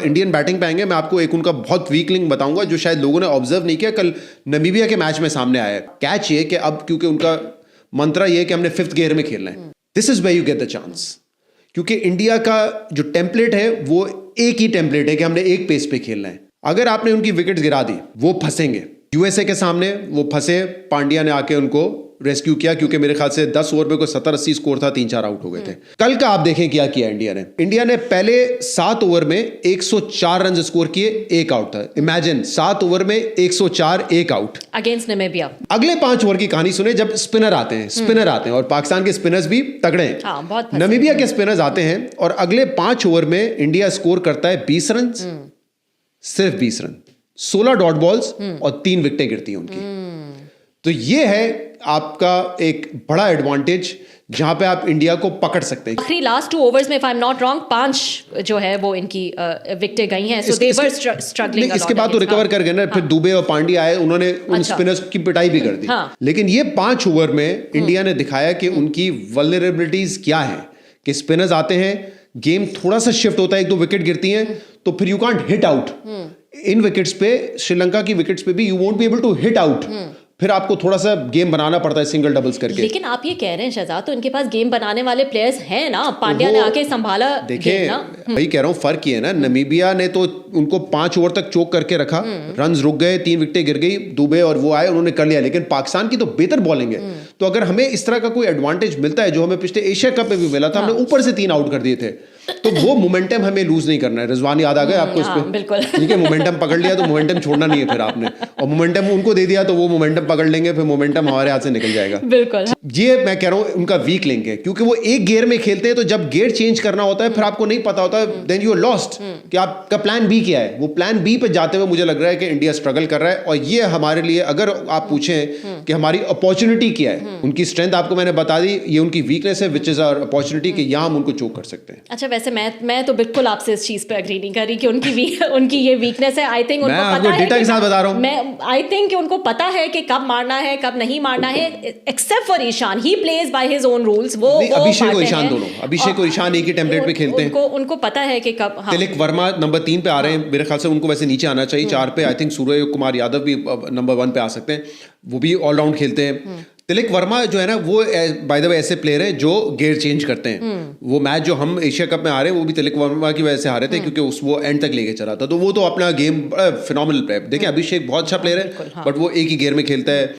Indian batting पे आएंगे, मैं आपको एक उनका बहुत वीक लिंक बताऊंगा जो शायद लोगों ने ऑब्जर्व नहीं किया, कल नमीबिया के मैच में सामने आया। कैच ये कि अब क्योंकि उनका मंत्रा ये कि हमने 5th गियर में खेलना है, this is where you get the chance. क्योंकि इंडिया का जो टेम्पलेट है वो एक ही टेम्पलेट है कि हमने एक पेस पे खेलना है। अगर आपने उनकी विकेट्स गिरा दी वो फंसेंगे। यूएसए के सामने वो फंसे, पांड्या ने आके उनको रेस्क्यू किया क्योंकि मेरे ख्याल से 10 ओवर में कोई 70-80 स्कोर था, 3-4 आउट हो गए थे। कल का आप देखें क्या किया इंडिया ने पहले 7 ओवर में 104 रन स्कोर किए, 1 आउट था। इमेजिन 7 ओवर में 104, 1 आउट अगेंस्ट नामीबिया। अगले 5 ओवर की कहानी सुने, जब स्पिनर आते हैं और पाकिस्तान के स्पिनर्स भी तगड़े हैं। हाँ, बहुत नामीबिया के स्पिनर्स आते हैं और अगले 5 ओवर में इंडिया स्कोर करता है 20 रन, सिर्फ 20 रन, 16 डॉट बॉल्स और 3 विकेटें गिरती हैं उनकी। तो ये है आपका एक बड़ा एडवांटेज जहां पे आप इंडिया को पकड़ सकते हैं। आखिरी लास्ट 2 ओवर्स में, if I am not wrong, 5 जो है वो इनकी विकेटें गई हैं, सो दे वर स्ट्रगलिंग। इसके बाद तो रिकवर कर गए ना, फिर दुबे और पांड्या आए, उन्होंने उन स्पिनर्स की पिटाई भी कर दी। लेकिन ये 5 ओवर में इंडिया ने दिखाया कि उनकी वल्नरेबिलिटीज क्या है, कि स्पिनर्स आते हैं, गेम थोड़ा सा शिफ्ट होता है, 1-2 विकेट गिरती हैं तो फिर यू कांट हिट आउट। इन विकेट्स पे, श्रीलंका की विकेट्स पे भी you won't be able to hit out, फिर आपको थोड़ा सा गेम बनाना पड़ता है सिंगल डबल्स करके। लेकिन आप ये कह रहे हैं शहजाद, तो इनके पास गेम बनाने वाले प्लेयर्स हैं ना, पांड्या ने आके संभाला। देखिए वही कह रहा हूँ, फर्क ये है ना, नमीबिया ने तो उनको 5 ओवर तक चोक करके रखा, रन्स रुक गए, 3 विकेटें गिर गई, दुबे और वो आए, उन्होंने कर लिया। लेकिन पाकिस्तान की तो बेहतर बॉलिंग है, तो अगर हमें इस तरह का कोई एडवांटेज मिलता है जो हमें पिछले एशिया कप में भी मिला था, हमने ऊपर से 3 आउट कर दिए थे, तो वो मोमेंटम हमें लूज नहीं करना है। रिजवान याद आ गए आपको इस पे? बिल्कुल। ठीक है, मोमेंटम पकड़ लिया तो मोमेंटम छोड़ना नहीं है फिर आपने, और मोमेंटम उनको दे दिया तो वो मोमेंटम पकड़ लेंगे, फिर मोमेंटम हमारे हाथ से निकल जाएगा। बिल्कुल, ये मैं कह रहा हूँ उनका वीक लिंक है, क्योंकि वो एक गियर में खेलते हैं, तो जब गियर चेंज करना होता है फिर आपको नहीं पता होता, देन यू आर लॉस्ट कि आपका प्लान बी क्या है। वो प्लान बी पे जाते हुए मुझे लग रहा है कि इंडिया स्ट्रगल कर रहा है, और ये हमारे लिए, अगर आप पूछें कि हमारी अपॉर्चुनिटी क्या है, उनकी स्ट्रेंथ आपको मैंने बता दी, ये उनकी वीकनेस है, विच इज आवर अपॉर्चुनिटी, कि यहाँ हम उनको चोक कर सकते हैं। अच्छा, वैसे मैं तो बिल्कुल आपसे इस चीज पे एग्री नहीं कर रही कि उनकी ये वीकनेस है। आई थिंक उनको पता है, डेटा के साथ बता रहा हूं, मैं आई थिंक कि उनको पता है कि कब मारना है कब नहीं मारना है, except for Ishan, he plays by his own rules. वो अभिषेक और ईशान दोनों, अभिषेक और ईशान एक ही टेम्पलेट पे खेलते हैं, उनको पता है कि कब। तिलक वर्मा नंबर 3 पे आ रहे हैं, मेरे ख्याल से उनको वैसे नीचे आना चाहिए, 4 पे। आई थिंक सूर्य कुमार यादव भी नंबर 1 पे आ सकते हैं, वो भी ऑलराउंड खेलते हैं। तिलक वर्मा जो है ना, वो बाय द वे ऐसे प्लेयर है जो गियर चेंज करते हैं। वो मैच जो हम एशिया कप में हारे, वो भी तिलक वर्मा की वजह से हारे थे, क्योंकि वो एंड तक लेके चला था, तो वो तो अपना गेम फिनोमिनल प्लेयर। देखिए अभिषेक बहुत अच्छा प्लेयर है, बट वो एक ही गियर में खेलता है।